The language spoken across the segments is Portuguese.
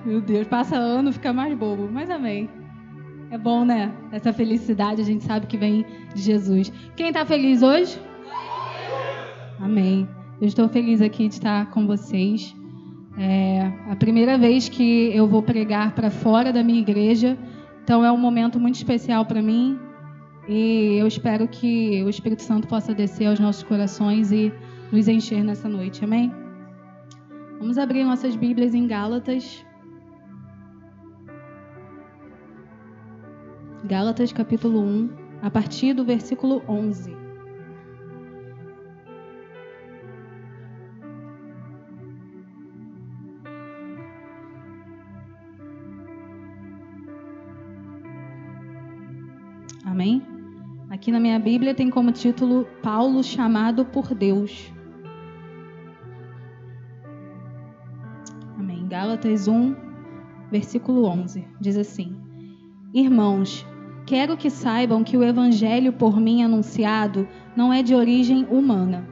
Meu Deus, passa ano, fica mais bobo, mas amém. É bom, né? Essa felicidade, a gente sabe que vem de Jesus. Quem está feliz hoje? Amém. Eu estou feliz aqui de estar com vocês. É a primeira vez que eu vou pregar para fora da minha igreja, então é um momento muito especial para mim e eu espero que o Espírito Santo possa descer aos nossos corações e nos encher nessa noite. Amém? Vamos abrir nossas Bíblias em Gálatas. Gálatas capítulo 1, a partir do versículo 11. Amém? Aqui na minha Bíblia tem como título Paulo chamado por Deus. Amém. Gálatas 1, versículo 11. Diz assim: Irmãos, quero que saibam que o evangelho por mim anunciado não é de origem humana.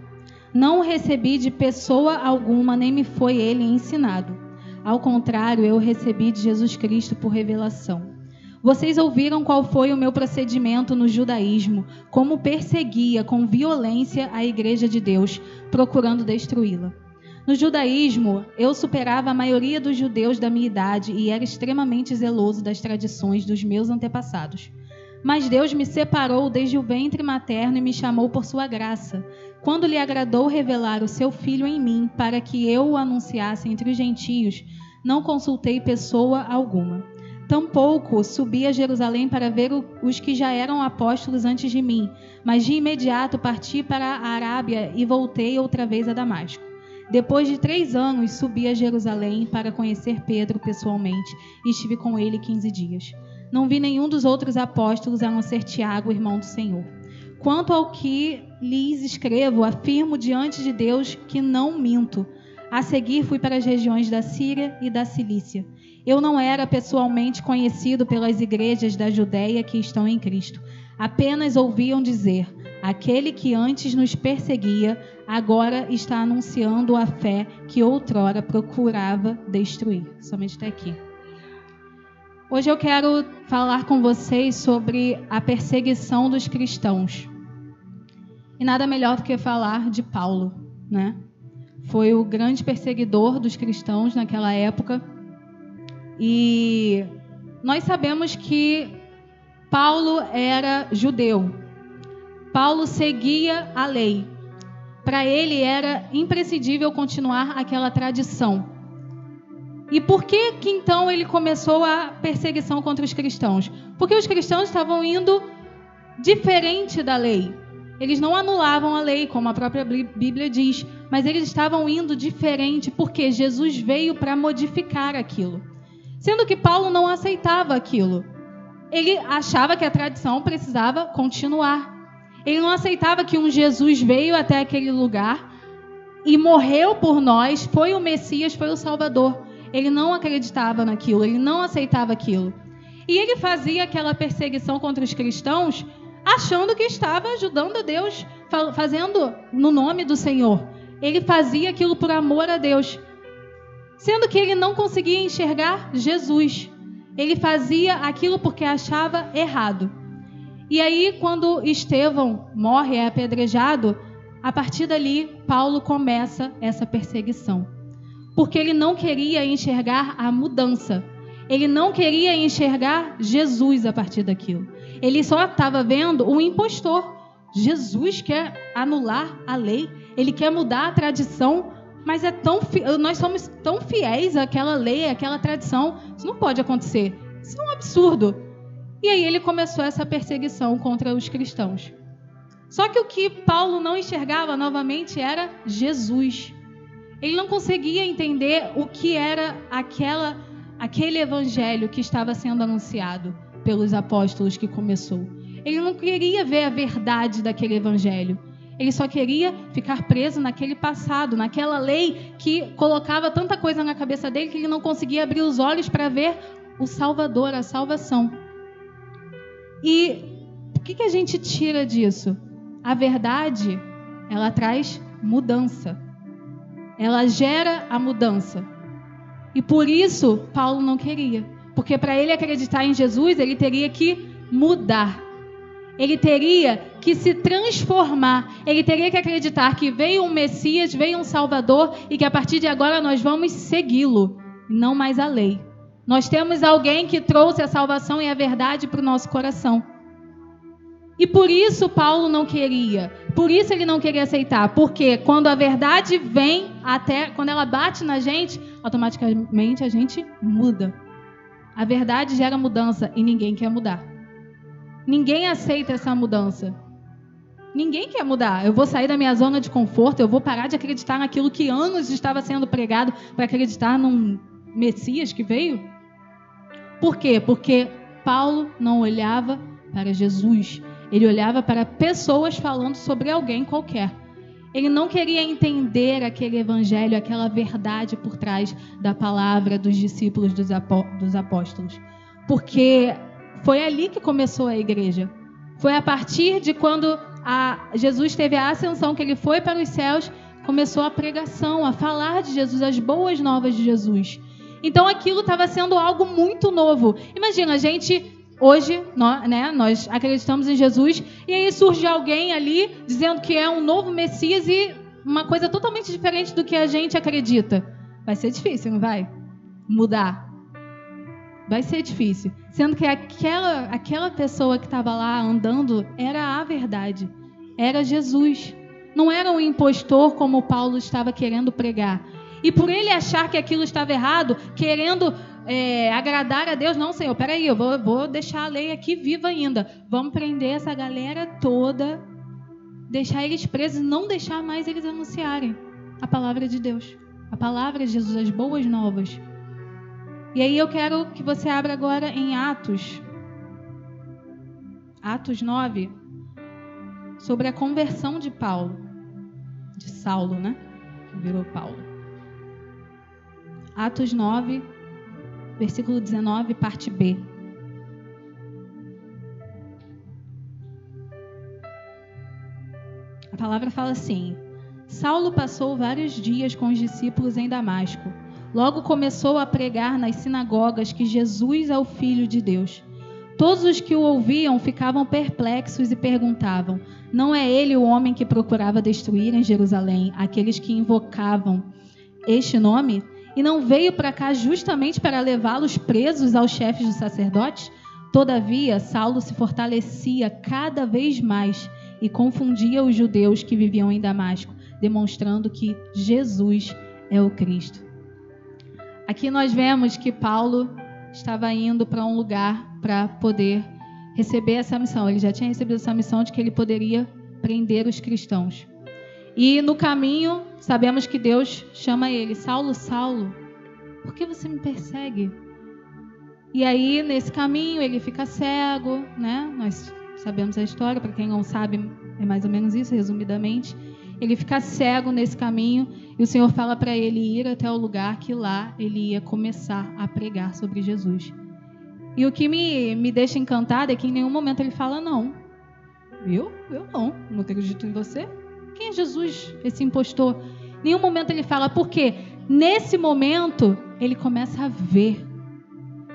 Não o recebi de pessoa alguma, nem me foi ele ensinado. Ao contrário, eu o recebi de Jesus Cristo por revelação. Vocês ouviram qual foi o meu procedimento no judaísmo, como perseguia com violência a igreja de Deus, procurando destruí-la. No judaísmo, eu superava a maioria dos judeus da minha idade e era extremamente zeloso das tradições dos meus antepassados. Mas Deus me separou desde o ventre materno e me chamou por sua graça, quando lhe agradou revelar o seu Filho em mim, para que eu o anunciasse entre os gentios. Não consultei pessoa alguma. Tampouco subi a Jerusalém para ver os que já eram apóstolos antes de mim, mas de imediato parti para a Arábia e voltei outra vez a Damasco. Depois de 3 anos, subi a Jerusalém para conhecer Pedro pessoalmente e estive com ele 15 dias. Não vi nenhum dos outros apóstolos a não ser Tiago, irmão do Senhor. Quanto ao que lhes escrevo, afirmo diante de Deus que não minto. A seguir fui para as regiões da Síria e da Cilícia. Eu não era pessoalmente conhecido pelas igrejas da Judéia que estão em Cristo. Apenas ouviam dizer: aquele que antes nos perseguia, agora está anunciando a fé que outrora procurava destruir. Somente até aqui. Hoje eu quero falar com vocês sobre a perseguição dos cristãos. E nada melhor do que falar de Paulo, né? Foi o grande perseguidor dos cristãos naquela época. E nós sabemos que Paulo era judeu. Paulo seguia a lei. Para ele era imprescindível continuar aquela tradição. E por que então ele começou a perseguição contra os cristãos? Porque os cristãos estavam indo diferente da lei. Eles não anulavam a lei, como a própria Bíblia diz, mas eles estavam indo diferente porque Jesus veio para modificar aquilo. Sendo que Paulo não aceitava aquilo. Ele achava que a tradição precisava continuar. Ele não aceitava que um Jesus veio até aquele lugar e morreu por nós, foi o Messias, foi o Salvador. Ele não acreditava naquilo, ele não aceitava aquilo. E ele fazia aquela perseguição contra os cristãos achando que estava ajudando a Deus, fazendo no nome do Senhor. Ele fazia aquilo por amor a Deus. Sendo que ele não conseguia enxergar Jesus. Ele fazia aquilo porque achava errado. E aí, quando Estevão morre, é apedrejado, a partir dali, Paulo começa essa perseguição. Porque ele não queria enxergar a mudança. Ele não queria enxergar Jesus a partir daquilo. Ele só estava vendo um impostor. Jesus quer anular a lei. Ele quer mudar a tradição. Mas nós somos tão fiéis àquela lei, àquela tradição. Isso não pode acontecer. Isso é um absurdo. E aí ele começou essa perseguição contra os cristãos. Só que o que Paulo não enxergava novamente era Jesus. Ele não conseguia entender o que era aquele evangelho que estava sendo anunciado pelos apóstolos que começou. Ele não queria ver a verdade daquele evangelho. Ele só queria ficar preso naquele passado, naquela lei que colocava tanta coisa na cabeça dele que ele não conseguia abrir os olhos para ver o Salvador, a salvação. E o que a gente tira disso? A verdade, ela traz mudança. Ela gera a mudança. E por isso, Paulo não queria. Porque para ele acreditar em Jesus, ele teria que mudar. Ele teria que se transformar. Ele teria que acreditar que veio um Messias, veio um Salvador e que a partir de agora nós vamos segui-lo, não mais a lei. Nós temos alguém que trouxe a salvação e a verdade para o nosso coração. E por isso Paulo não queria. Por isso ele não queria aceitar. Porque quando a verdade vem, até quando ela bate na gente, automaticamente a gente muda. A verdade gera mudança e ninguém quer mudar. Ninguém aceita essa mudança. Ninguém quer mudar. Eu vou sair da minha zona de conforto, eu vou parar de acreditar naquilo que anos estava sendo pregado para acreditar num Messias que veio. Por quê? Porque Paulo não olhava para Jesus. Ele olhava para pessoas falando sobre alguém qualquer. Ele não queria entender aquele evangelho, aquela verdade por trás da palavra dos discípulos dos apóstolos. Porque foi ali que começou a igreja. Foi a partir de quando Jesus teve a ascensão, que ele foi para os céus, começou a pregação, a falar de Jesus, as boas novas de Jesus. Então aquilo estava sendo algo muito novo. Imagina, a gente hoje, nós acreditamos em Jesus e aí surge alguém ali dizendo que é um novo Messias e uma coisa totalmente diferente do que a gente acredita. Vai ser difícil, não vai? Mudar. Vai ser difícil. Sendo que aquela pessoa que estava lá andando era a verdade. Era Jesus. Não era um impostor como Paulo estava querendo pregar. E por ele achar que aquilo estava errado, querendo agradar a Deus, não, Senhor, peraí, eu vou deixar a lei aqui viva ainda. Vamos prender essa galera toda, deixar eles presos e não deixar mais eles anunciarem a palavra de Deus. A palavra de Jesus, as boas novas. E aí eu quero que você abra agora em Atos 9, sobre a conversão de Saulo, né? Que virou Paulo. Atos 9, versículo 19, parte B. A palavra fala assim: Saulo passou vários dias com os discípulos em Damasco. Logo começou a pregar nas sinagogas que Jesus é o Filho de Deus. Todos os que o ouviam ficavam perplexos e perguntavam: não é ele o homem que procurava destruir em Jerusalém aqueles que invocavam este nome? E não veio para cá justamente para levá-los presos aos chefes dos sacerdotes? Todavia, Saulo se fortalecia cada vez mais e confundia os judeus que viviam em Damasco, demonstrando que Jesus é o Cristo. Aqui nós vemos que Paulo estava indo para um lugar para poder receber essa missão. Ele já tinha recebido essa missão de que ele poderia prender os cristãos. E no caminho, sabemos que Deus chama ele: Saulo, Saulo, por que você me persegue? E aí, nesse caminho, ele fica cego, né? Nós sabemos a história, para quem não sabe, é mais ou menos isso, resumidamente. Ele fica cego nesse caminho e o Senhor fala para ele ir até o lugar que lá ele ia começar a pregar sobre Jesus. E o que me deixa encantada é que em nenhum momento ele fala não. Eu não acredito em você. Quem é Jesus, esse impostor? Em nenhum momento ele fala, porque nesse momento ele começa a ver.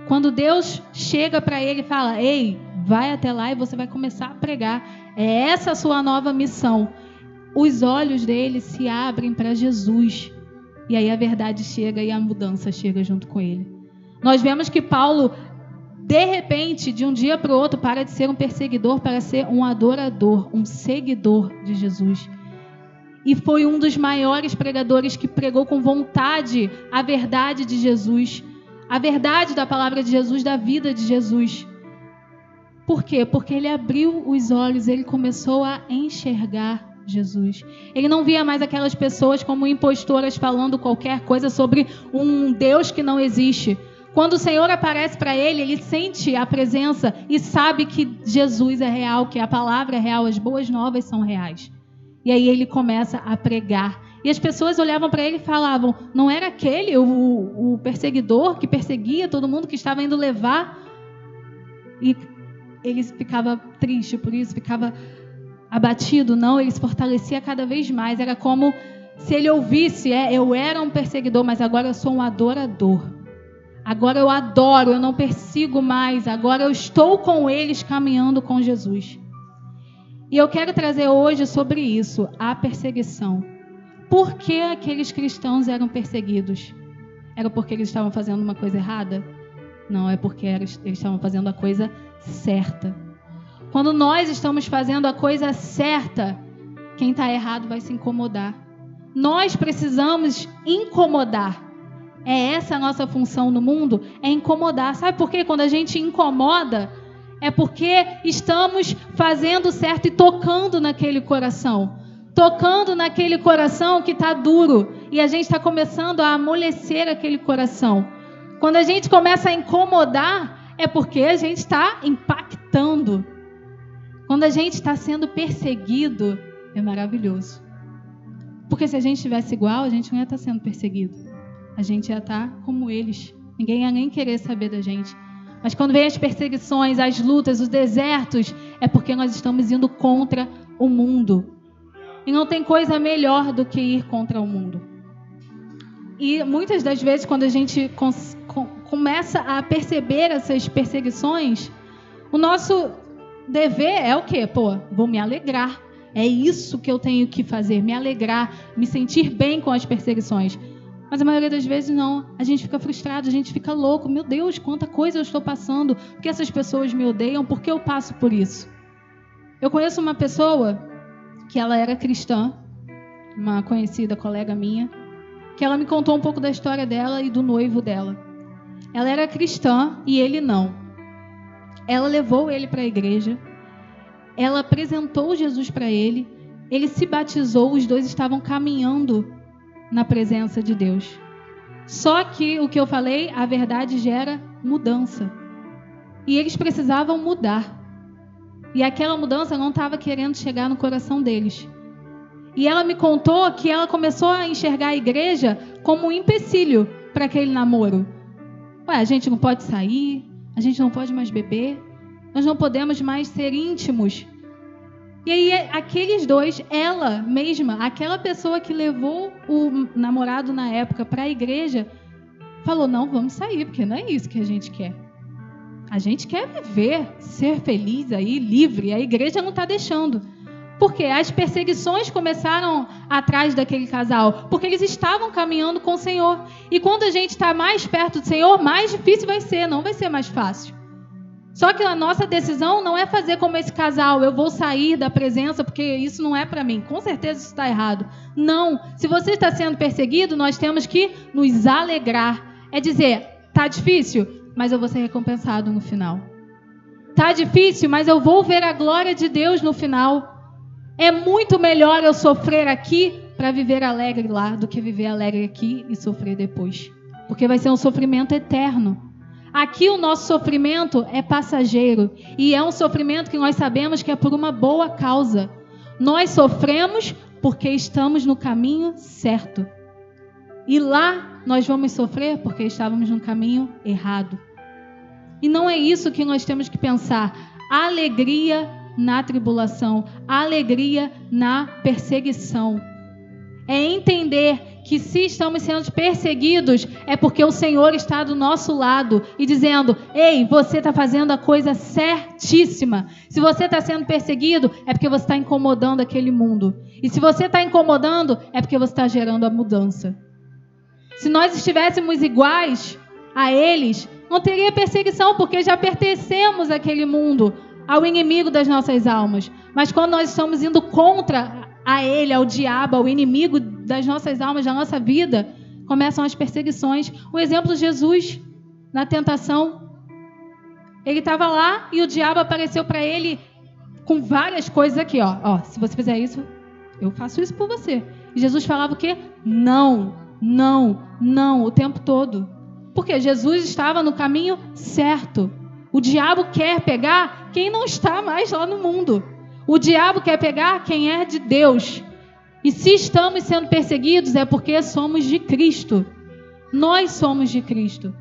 Quando Deus chega para ele e fala: ei, vai até lá e você vai começar a pregar. É essa a sua nova missão. Os olhos dele se abrem para Jesus. E aí a verdade chega e a mudança chega junto com ele. Nós vemos que Paulo, de repente, de um dia para o outro, para de ser um perseguidor para ser um adorador, um seguidor de Jesus. E foi um dos maiores pregadores que pregou com vontade a verdade de Jesus, a verdade da palavra de Jesus, da vida de Jesus. Por quê? Porque ele abriu os olhos, ele começou a enxergar Jesus. Ele não via mais aquelas pessoas como impostoras falando qualquer coisa sobre um Deus que não existe. Quando o Senhor aparece para ele, ele sente a presença e sabe que Jesus é real, que a palavra é real, as boas novas são reais. E aí ele começa a pregar. E as pessoas olhavam para ele e falavam: não era aquele o perseguidor que perseguia todo mundo, que estava indo levar? E ele ficava triste por isso, ficava abatido. Não, ele se fortalecia cada vez mais. Era como se ele ouvisse: eu era um perseguidor, mas agora eu sou um adorador. Agora eu adoro, eu não persigo mais. Agora eu estou com eles caminhando com Jesus. E eu quero trazer hoje sobre isso, a perseguição. Por que aqueles cristãos eram perseguidos? Era porque eles estavam fazendo uma coisa errada? Não, é porque eles estavam fazendo a coisa certa. Quando nós estamos fazendo a coisa certa, quem está errado vai se incomodar. Nós precisamos incomodar. É essa a nossa função no mundo, é incomodar. Sabe por quê? Quando a gente incomoda, é porque estamos fazendo certo e tocando naquele coração. Tocando naquele coração que está duro. E a gente está começando a amolecer aquele coração. Quando a gente começa a incomodar, é porque a gente está impactando. Quando a gente está sendo perseguido, é maravilhoso. Porque se a gente estivesse igual, a gente não ia estar sendo perseguido. A gente ia estar como eles. Ninguém ia nem querer saber da gente. Mas quando vem as perseguições, as lutas, os desertos, é porque nós estamos indo contra o mundo. E não tem coisa melhor do que ir contra o mundo. E muitas das vezes, quando a gente começa a perceber essas perseguições, o nosso dever é o quê? Vou me alegrar. É isso que eu tenho que fazer, me alegrar, me sentir bem com as perseguições. Mas a maioria das vezes não. A gente fica frustrado, a gente fica louco. Meu Deus, quanta coisa eu estou passando. Por que essas pessoas me odeiam? Por que eu passo por isso? Eu conheço uma pessoa que ela era cristã, uma conhecida colega minha, que ela me contou um pouco da história dela e do noivo dela. Ela era cristã e ele não. Ela levou ele para a igreja, ela apresentou Jesus para ele, ele se batizou, os dois estavam caminhando na presença de Deus. Só que o que eu falei, a verdade gera mudança. E eles precisavam mudar. E aquela mudança não estava querendo chegar no coração deles. E ela me contou que ela começou a enxergar a igreja como um empecilho para aquele namoro. A gente não pode sair, a gente não pode mais beber, nós não podemos mais ser íntimos. E aí aqueles dois, ela mesma, aquela pessoa que levou o namorado na época para a igreja, falou, não, vamos sair, porque não é isso que a gente quer. A gente quer viver, ser feliz aí, livre, a igreja não está deixando. Porque as perseguições começaram atrás daquele casal, porque eles estavam caminhando com o Senhor. E quando a gente está mais perto do Senhor, mais difícil vai ser, não vai ser mais fácil. Só que a nossa decisão não é fazer como esse casal, eu vou sair da presença porque isso não é para mim. Com certeza isso está errado. Não, se você está sendo perseguido, nós temos que nos alegrar. É dizer, tá difícil, mas eu vou ser recompensado no final. Tá difícil, mas eu vou ver a glória de Deus no final. É muito melhor eu sofrer aqui para viver alegre lá do que viver alegre aqui e sofrer depois. Porque vai ser um sofrimento eterno. Aqui o nosso sofrimento é passageiro e é um sofrimento que nós sabemos que é por uma boa causa. Nós sofremos porque estamos no caminho certo. E lá nós vamos sofrer porque estávamos no caminho errado. E não é isso que nós temos que pensar. Alegria na tribulação, alegria na perseguição. É entender que se estamos sendo perseguidos é porque o Senhor está do nosso lado e dizendo, ei, você está fazendo a coisa certíssima. Se você está sendo perseguido é porque você está incomodando aquele mundo. E se você está incomodando é porque você está gerando a mudança. Se nós estivéssemos iguais a eles, não teria perseguição porque já pertencemos àquele mundo, ao inimigo das nossas almas. Mas quando nós estamos indo contra a ele, ao diabo, ao inimigo das nossas almas, da nossa vida, começam as perseguições. O exemplo de Jesus na tentação. Ele estava lá e o diabo apareceu para ele com várias coisas aqui, ó, se você fizer isso, eu faço isso por você. E Jesus falava o quê? Não, não, não, o tempo todo. Porque Jesus estava no caminho certo. O diabo quer pegar quem não está mais lá no mundo. O diabo quer pegar quem é de Deus. E se estamos sendo perseguidos é porque somos de Cristo. Nós somos de Cristo.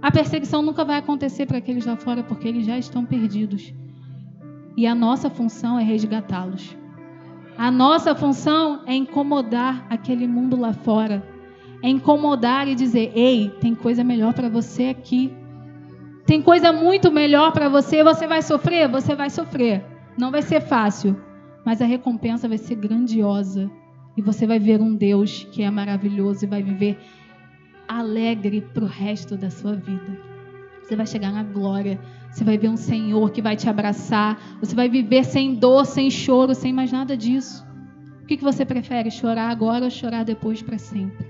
A perseguição nunca vai acontecer para aqueles lá fora porque eles já estão perdidos. E a nossa função é resgatá-los. A nossa função é incomodar aquele mundo lá fora. É incomodar e dizer: ei, tem coisa melhor para você aqui. Tem coisa muito melhor para você. Você vai sofrer? Você vai sofrer. Não vai ser fácil, mas a recompensa vai ser grandiosa. E você vai ver um Deus que é maravilhoso e vai viver alegre para o resto da sua vida. Você vai chegar na glória. Você vai ver um Senhor que vai te abraçar. Você vai viver sem dor, sem choro, sem mais nada disso. O que você prefere? Chorar agora ou chorar depois para sempre?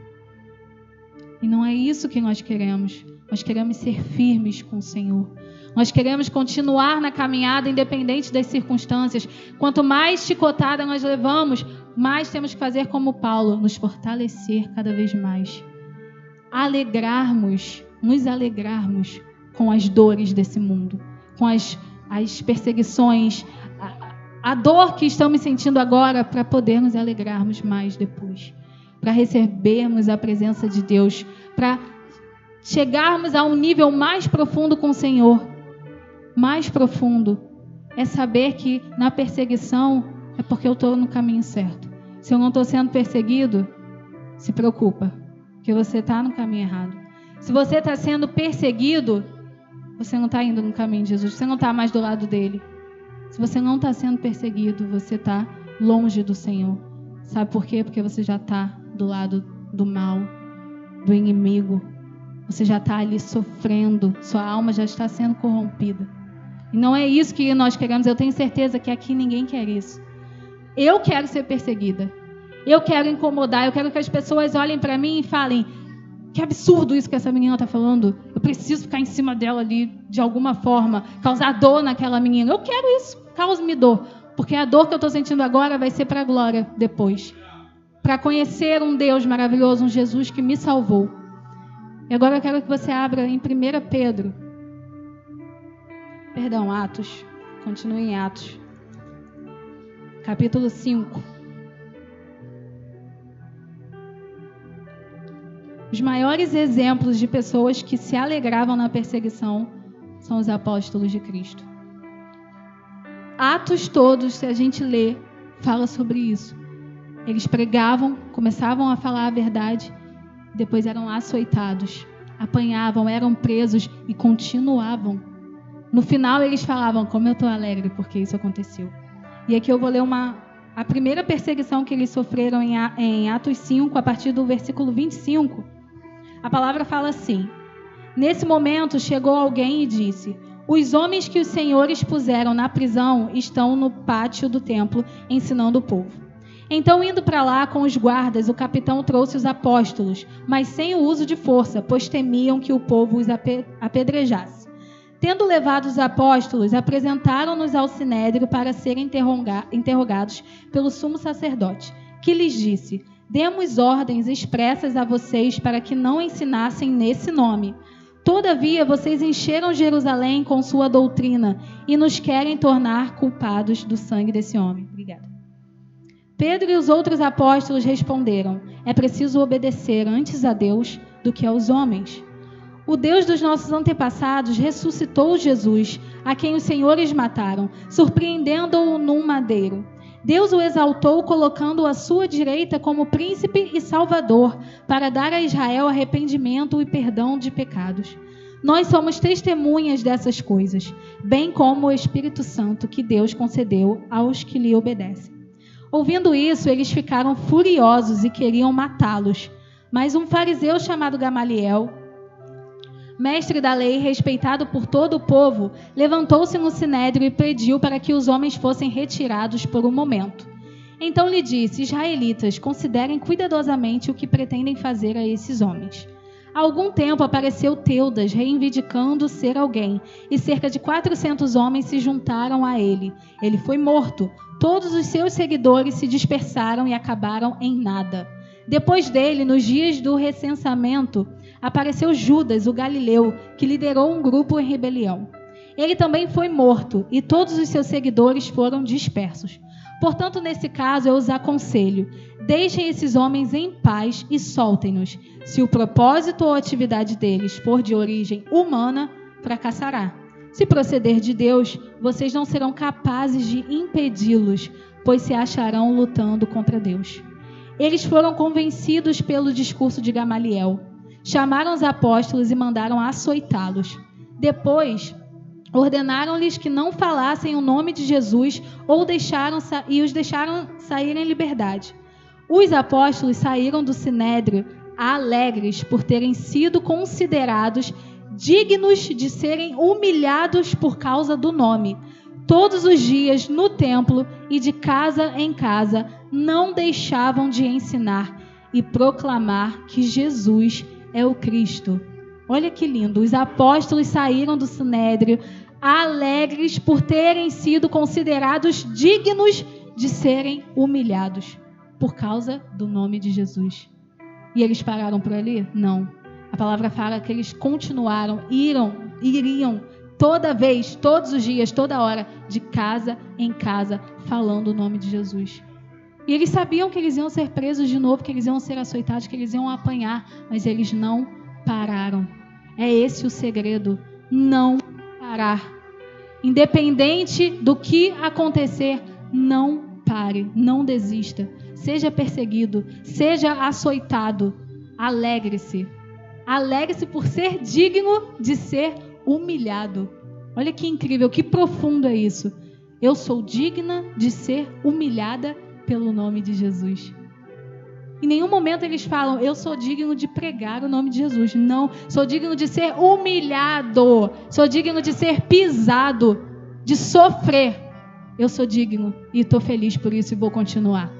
E não é isso que nós queremos. Nós queremos ser firmes com o Senhor. Nós queremos continuar na caminhada independente das circunstâncias. Quanto mais chicotada nós levamos, mais temos que fazer como Paulo, nos fortalecer cada vez mais. Nos alegrarmos com as dores desse mundo, com as perseguições, a dor que estamos sentindo agora, para poder nos alegrarmos mais depois, para recebermos a presença de Deus, para chegarmos a um nível mais profundo com o Senhor. Mais profundo é saber que na perseguição é porque eu estou no caminho certo. Se eu não estou sendo perseguido, se preocupa, que você está no caminho errado. Se você está sendo perseguido, você não está indo no caminho de Jesus, você não está mais do lado dele. Se você não está sendo perseguido, você está longe do Senhor. Sabe por quê? Porque você já está do lado do mal, do inimigo. Você já está ali sofrendo, sua alma já está sendo corrompida. E não é isso que nós queremos. Eu tenho certeza que aqui ninguém quer isso. Eu quero ser perseguida. Eu quero incomodar. Eu quero que as pessoas olhem para mim e falem: que absurdo isso que essa menina está falando. Eu preciso ficar em cima dela ali, de alguma forma, causar dor naquela menina. Eu quero isso. Cause-me dor. Porque a dor que eu estou sentindo agora vai ser para a glória depois. Para conhecer um Deus maravilhoso, um Jesus que me salvou. E agora eu quero que você abra em 1 Pedro. Atos. Continue em Atos. Capítulo 5. Os maiores exemplos de pessoas que se alegravam na perseguição são os apóstolos de Cristo. Atos todos, se a gente lê, fala sobre isso. Eles pregavam, começavam a falar a verdade, depois eram açoitados, apanhavam, eram presos e continuavam. No final eles falavam: como eu estou alegre porque isso aconteceu. E aqui eu vou ler a primeira perseguição que eles sofreram em Atos 5, a partir do versículo 25. A palavra fala assim: nesse momento chegou alguém e disse: os homens que os senhores puseram na prisão estão no pátio do templo ensinando o povo. Então, indo para lá com os guardas, o capitão trouxe os apóstolos, mas sem o uso de força, pois temiam que o povo os apedrejasse. Tendo levado os apóstolos, apresentaram-nos ao sinédrio para serem interrogados pelo sumo sacerdote, que lhes disse: demos ordens expressas a vocês para que não ensinassem nesse nome. Todavia, vocês encheram Jerusalém com sua doutrina e nos querem tornar culpados do sangue desse homem. Obrigada. Pedro e os outros apóstolos responderam: é preciso obedecer antes a Deus do que aos homens. O Deus dos nossos antepassados ressuscitou Jesus, a quem os senhores mataram, surpreendendo-o num madeiro. Deus o exaltou, colocando-o à sua direita como príncipe e salvador, para dar a Israel arrependimento e perdão de pecados. Nós somos testemunhas dessas coisas, bem como o Espírito Santo que Deus concedeu aos que lhe obedecem. Ouvindo isso, eles ficaram furiosos e queriam matá-los. Mas um fariseu chamado Gamaliel, mestre da lei, respeitado por todo o povo, levantou-se no sinédrio e pediu para que os homens fossem retirados por um momento. Então lhe disse: israelitas, considerem cuidadosamente o que pretendem fazer a esses homens. Há algum tempo apareceu Teudas, reivindicando ser alguém, e cerca de 400 homens se juntaram a ele. Ele foi morto. Todos os seus seguidores se dispersaram e acabaram em nada. Depois dele, nos dias do recensamento, apareceu Judas, o galileu, que liderou um grupo em rebelião. Ele também foi morto, e todos os seus seguidores foram dispersos. Portanto, nesse caso, eu os aconselho: deixem esses homens em paz e soltem-nos. Se o propósito ou atividade deles for de origem humana, fracassará. Se proceder de Deus, vocês não serão capazes de impedi-los, pois se acharão lutando contra Deus. Eles foram convencidos pelo discurso de Gamaliel. Chamaram os apóstolos e mandaram açoitá-los. Depois, ordenaram-lhes que não falassem o nome de Jesus e os deixaram sair em liberdade. Os apóstolos saíram do sinédrio alegres por terem sido considerados dignos de serem humilhados por causa do nome. Todos os dias no templo e de casa em casa não deixavam de ensinar e proclamar que Jesus é o Cristo. Olha que lindo, os apóstolos saíram do sinédrio alegres por terem sido considerados dignos de serem humilhados por causa do nome de Jesus. E eles pararam por ali? Não. A palavra fala que eles continuaram, iriam toda vez, todos os dias, toda hora, de casa em casa, falando o nome de Jesus. E eles sabiam que eles iam ser presos de novo, que eles iam ser açoitados, que eles iam apanhar, mas eles não pararam. É esse o segredo, não parar. Independente do que acontecer, não pare, não desista. Seja perseguido, seja açoitado, alegre-se. Alegre-se por ser digno de ser humilhado. Olha que incrível, que profundo é isso. Eu sou digna de ser humilhada pelo nome de Jesus. Em nenhum momento eles falam, eu sou digno de pregar o nome de Jesus. Não, sou digno de ser humilhado. Sou digno de ser pisado, de sofrer. Eu sou digno e estou feliz por isso e vou continuar.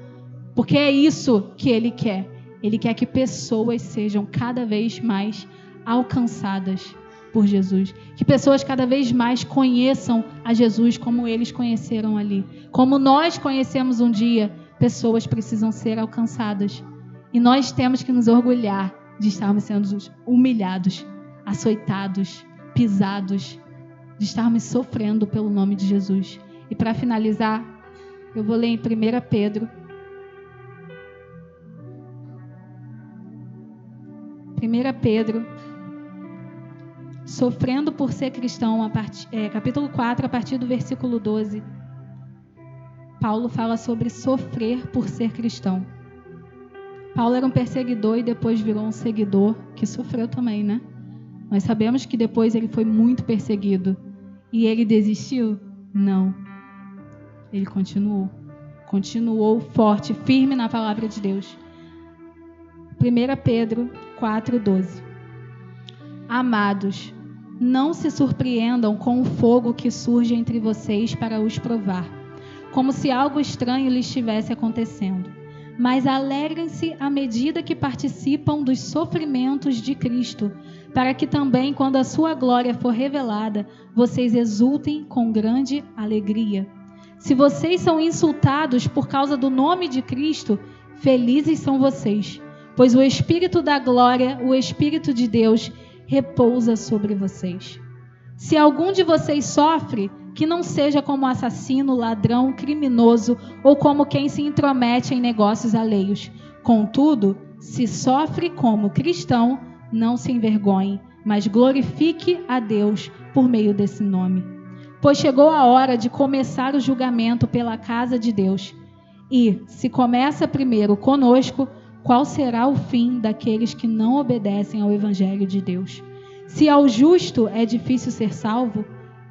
Porque é isso que Ele quer. Ele quer que pessoas sejam cada vez mais alcançadas por Jesus. Que pessoas cada vez mais conheçam a Jesus como eles conheceram ali. Como nós conhecemos um dia, pessoas precisam ser alcançadas. E nós temos que nos orgulhar de estarmos sendo humilhados, açoitados, pisados, de estarmos sofrendo pelo nome de Jesus. E para finalizar, eu vou ler em 1 Pedro. 1 Pedro, sofrendo por ser cristão, capítulo 4, a partir do versículo 12. Paulo fala sobre sofrer por ser cristão. Paulo era um perseguidor e depois virou um seguidor que sofreu também, né? Nós sabemos que depois ele foi muito perseguido. E ele desistiu? Não. Ele continuou forte, firme na palavra de Deus. 1 Pedro 4:12. Amados, não se surpreendam com o fogo que surge entre vocês para os provar, como se algo estranho lhes estivesse acontecendo. Mas alegrem-se à medida que participam dos sofrimentos de Cristo, para que também, quando a sua glória for revelada, vocês exultem com grande alegria. Se vocês são insultados por causa do nome de Cristo, felizes são vocês, pois o Espírito da glória, o Espírito de Deus, repousa sobre vocês. Se algum de vocês sofre, que não seja como assassino, ladrão, criminoso ou como quem se intromete em negócios alheios. Contudo, se sofre como cristão, não se envergonhe, mas glorifique a Deus por meio desse nome. Pois chegou a hora de começar o julgamento pela casa de Deus. E, se começa primeiro conosco, qual será o fim daqueles que não obedecem ao Evangelho de Deus? Se ao justo é difícil ser salvo,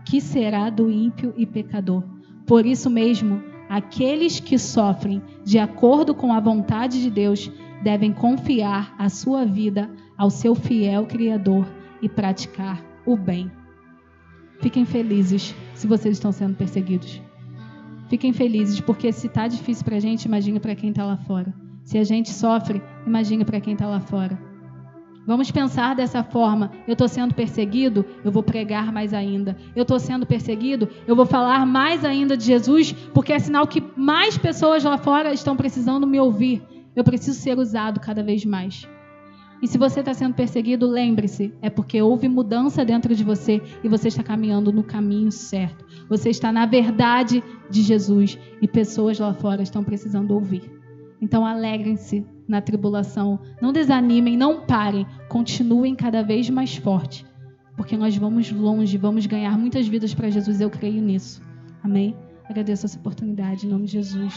que será do ímpio e pecador? Por isso mesmo, aqueles que sofrem de acordo com a vontade de Deus devem confiar a sua vida ao seu fiel Criador e praticar o bem. Fiquem felizes se vocês estão sendo perseguidos. Fiquem felizes, porque se está difícil para a gente, imagine para quem está lá fora. Se a gente sofre, imagine para quem está lá fora. Vamos pensar dessa forma. Eu estou sendo perseguido, eu vou pregar mais ainda. Eu estou sendo perseguido, eu vou falar mais ainda de Jesus, porque é sinal que mais pessoas lá fora estão precisando me ouvir. Eu preciso ser usado cada vez mais. E se você está sendo perseguido, lembre-se, é porque houve mudança dentro de você e você está caminhando no caminho certo. Você está na verdade de Jesus e pessoas lá fora estão precisando ouvir. Então alegrem-se na tribulação, não desanimem, não parem, continuem cada vez mais forte, porque nós vamos longe, vamos ganhar muitas vidas para Jesus, eu creio nisso. Amém? Agradeço essa oportunidade, em nome de Jesus.